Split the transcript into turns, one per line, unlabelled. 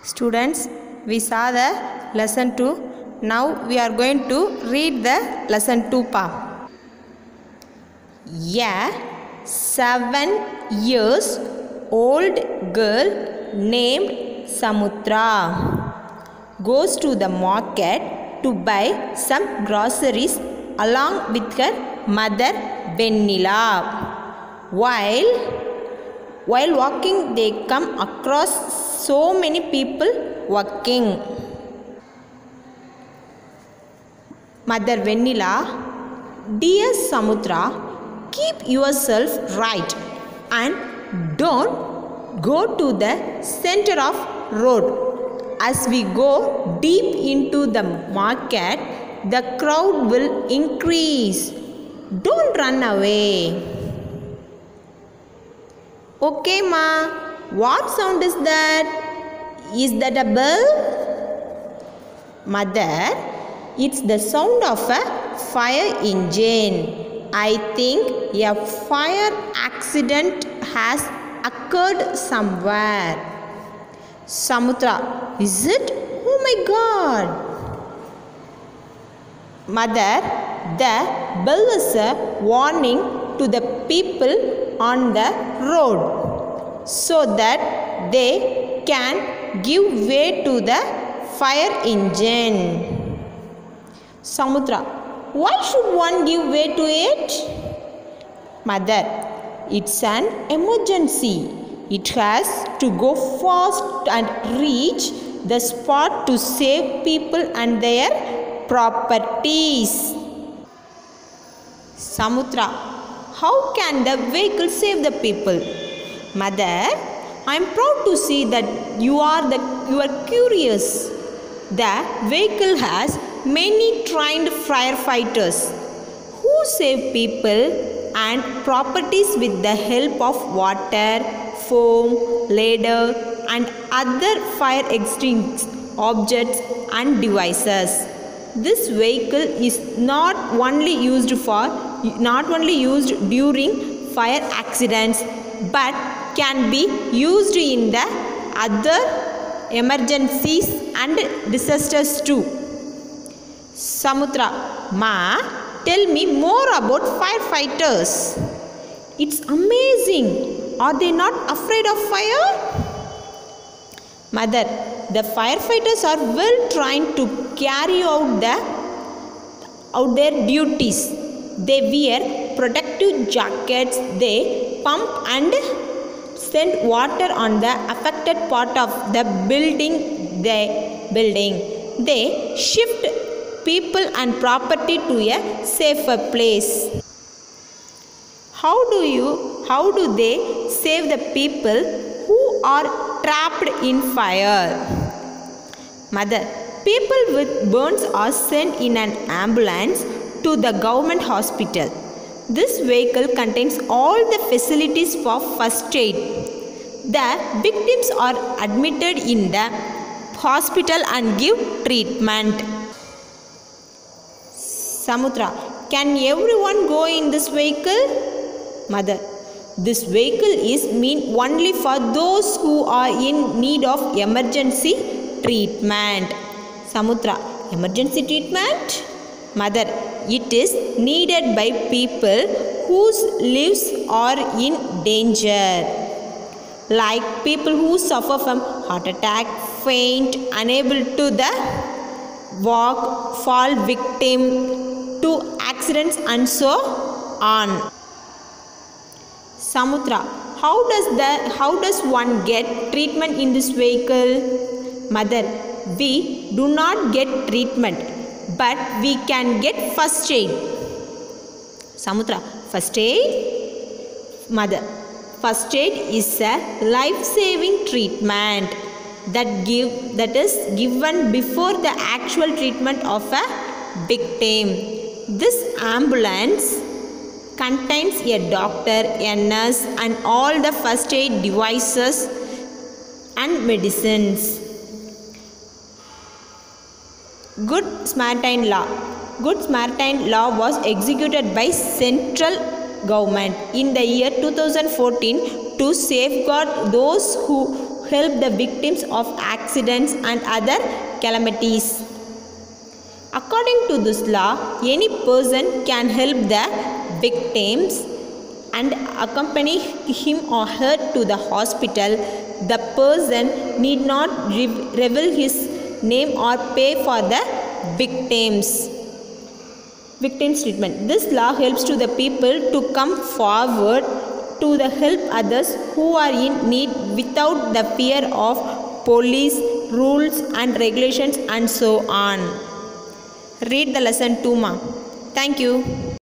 Students, we saw the lesson 2. Now we are going to read the lesson 2 part. A 7-year-old girl named Samutra goes to the market to buy some groceries along with her mother Venila. While walking, they come across so many people working. Mother Venila, dear Samutra, keep yourself right and don't go to the center of road. As we go deep into the market, the crowd will increase. Don't run away. Okay, ma. What sound is that? Is that a bell? Mother, it's the sound of a fire engine. I think a fire accident has occurred somewhere. Samutra, is it? Oh my God. Mother, the bell is a warning to the people on the road so that they can give way to the fire engine. Samutra, why should one give way to it? Mother, it's an emergency. It has to go fast and reach the spot to save people and their properties. Samutra, how can the vehicle save the people? Mother, I am proud to see that you are curious. The vehicle has many trained firefighters who save people and properties with the help of water, foam, ladder and other fire extinguishing objects and devices. This vehicle is not only used during fire accidents but can be used in the other emergencies and disasters too. Samutra, ma, tell me more about firefighters. It's amazing. Are they not afraid of fire? Mother, the firefighters are well trained to carry out their duties. They wear protective jackets, they pump and send water on the affected part of the building. They shift people and property to a safer place. How do they save the people who are trapped in fire? Mother, people with burns are sent in an ambulance to the government hospital. This vehicle contains all the facilities for first aid. The victims are admitted in the hospital and give treatment. Samutra, can everyone go in this vehicle? Mother, this vehicle is meant only for those who are in need of emergency treatment. Samutra, emergency treatment? Mother, it is needed by people whose lives are in danger, like people who suffer from heart attack, faint, unable to walk, fall victim to accidents and so on. Samutra, how does one get treatment in this vehicle? Mother, we do not get treatment, but we can get first aid. Samutra, first aid? Mother, first aid is a life-saving treatment that is given before the actual treatment of a victim. This ambulance contains a doctor, a nurse and all the first aid devices and medicines. Good Samaritan Law. Good Samaritan Law was executed by central government in the year 2014 to safeguard those who help the victims of accidents and other calamities. According to this law, any person can help the victims and accompany him or her to the hospital. The person need not reveal his name or pay for the victims treatment. This law helps to the people to come forward to the help others who are in need without the fear of police, rules and regulations and so on. Read the lesson 2, ma. Thank you.